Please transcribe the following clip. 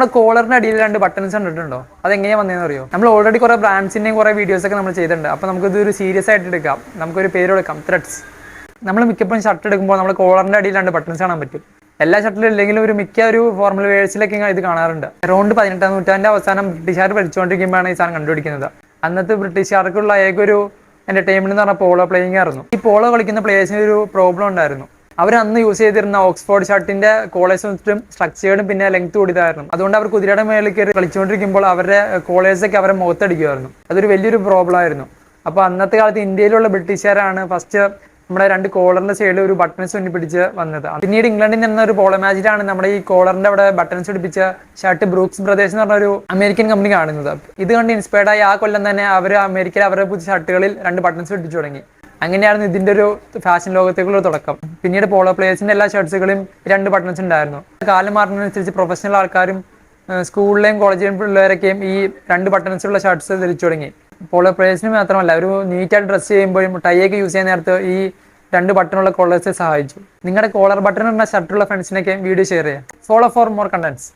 നമ്മുടെ കോളറിന്റെ അടിയിൽ 2 ബട്ടൺസ് കണ്ടിട്ടുണ്ടോ? അതെങ്ങനെയാ വന്നതെന്ന് അറിയോ? നമ്മൾ ഓൾറെഡി കുറെ ബ്രാൻഡ്സിന്റെയും കുറെ വീഡിയോസ് ഒക്കെ നമ്മൾ ചെയ്തിട്ടുണ്ട്. അപ്പോൾ നമുക്കിത് ഒരു സീരിയസ് ആയിട്ട് എടുക്കാം. നമുക്കൊരു പേര് കൊടുക്കാം, ത്രെഡ്സ്. നമ്മൾ മിക്കപ്പോഴും ഷർട്ട് എടുക്കുമ്പോൾ നമ്മൾ കോളറിന്റെ അടിയിൽ 2 ബട്ടൺസ് കാണാൻ പറ്റും. എല്ലാ ഷർട്ടിലും ഇല്ലെങ്കിലും ഒരു മിക്ക ഒരു ഫോർമൽ വേഴ്സിലൊക്കെ ഇത് കാണാറുണ്ട്. അറൗണ്ട് 18ാം നൂറ്റാണ്ടിന്റെ അവസാനം ബ്രിട്ടീഷുകാർ ഭരിച്ചുകൊണ്ടിരിക്കുമ്പോഴാണ് ഈ സാധനം കണ്ടുപിടിക്കുന്നത്. അന്നത്തെ ബ്രിട്ടീഷുകാർക്കുള്ള ഏകൊരു എന്റർടൈൻമെന്റ് എന്ന് പറഞ്ഞാൽ പോളോ പ്ലേയിങ് ആയിരുന്നു. ഈ പോളോ കളിക്കുന്ന പ്ലേയേഴ്സിന് ഒരു പ്രോബ്ലം ഉണ്ടായിരുന്നു. അവർ അന്ന് യൂസ് ചെയ്തിരുന്ന ഓക്സ്ഫോർഡ് ഷർട്ടിന്റെ കോളേഴ്സും സ്ട്രക്ചേർഡും പിന്നെ ലെങ്ത് കൂടിയതായിരുന്നു. അതുകൊണ്ട് അവർ കുതിരയുടെ മേളിൽ കയറി കളിച്ചുകൊണ്ടിരിക്കുമ്പോൾ അവരുടെ കോളേഴ്സൊക്കെ അവരെ മുഖത്തടിക്കുമായിരുന്നു. അതൊരു വലിയൊരു പ്രോബ്ലം ആയിരുന്നു. അപ്പോൾ അന്നത്തെ കാലത്ത് ഇന്ത്യയിലുള്ള ബ്രിട്ടീഷുകാരാണ് ഫസ്റ്റ് നമ്മുടെ 2 കോളറിന്റെ സൈഡിൽ ഒരു ബട്ടൺസ് തുന്നി പിടിച്ച് വന്നത്. പിന്നീട് ഇംഗ്ലണ്ടിൽ നിന്ന് ഒരു പോളോ മാച്ചിലാണ് നമ്മുടെ ഈ കോളറിന്റെ അവിടെ ബട്ടൺസ് പിടിപ്പിച്ച ഷർട്ട് ബ്രൂക്സ് ബ്രദേഴ്സ് എന്ന് പറഞ്ഞ ഒരു അമേരിക്കൻ കമ്പനി കാണുന്നത്. ഇത് കണ്ട് ഇൻസ്പയർഡ് ആയി ആ കൊല്ലം തന്നെ അവർ അമേരിക്കയിൽ അവരുടെ പുതിയ ഷർട്ടുകളിൽ 2 ബട്ടൺസ് പിടിച്ചു തുടങ്ങി. അങ്ങനെയായിരുന്നു ഇതിന്റെ ഒരു ഫാഷൻ ലോകത്തേക്കുള്ള തുടക്കം. പിന്നീട് പോളോ പ്ലേയേഴ്സിന്റെ എല്ലാ ഷർട്ട്സുകളും 2 ബട്ടൺസ് ഉണ്ടായിരുന്നു. കാലം മാറുന്നതിനനുസരിച്ച് പ്രൊഫഷണൽ ആൾക്കാരും സ്കൂളിലെയും കോളേജിലെയും പിള്ളേരൊക്കെയും ഈ 2 ബട്ടൺസുള്ള ഷർട്ട്സ് ധരിച്ചു തുടങ്ങി. പോളോ പ്ലേയേഴ്സിന് മാത്രമല്ല, ഒരു നീറ്റായിട്ട് ഡ്രസ്സ് ചെയ്യുമ്പോഴും ടൈ ഒക്കെ യൂസ് ചെയ്യുന്ന നേരത്ത് ഈ 2 ബട്ടണുള്ള കോളേഴ്സ് സഹായിച്ചു. നിങ്ങളുടെ കോളർ ബട്ടൺ ഉള്ള ഷർട്ടുള്ള ഫ്രണ്ട്സിനൊക്കെ വീഡിയോ ഷെയർ ചെയ്യാം. Follow for more contents.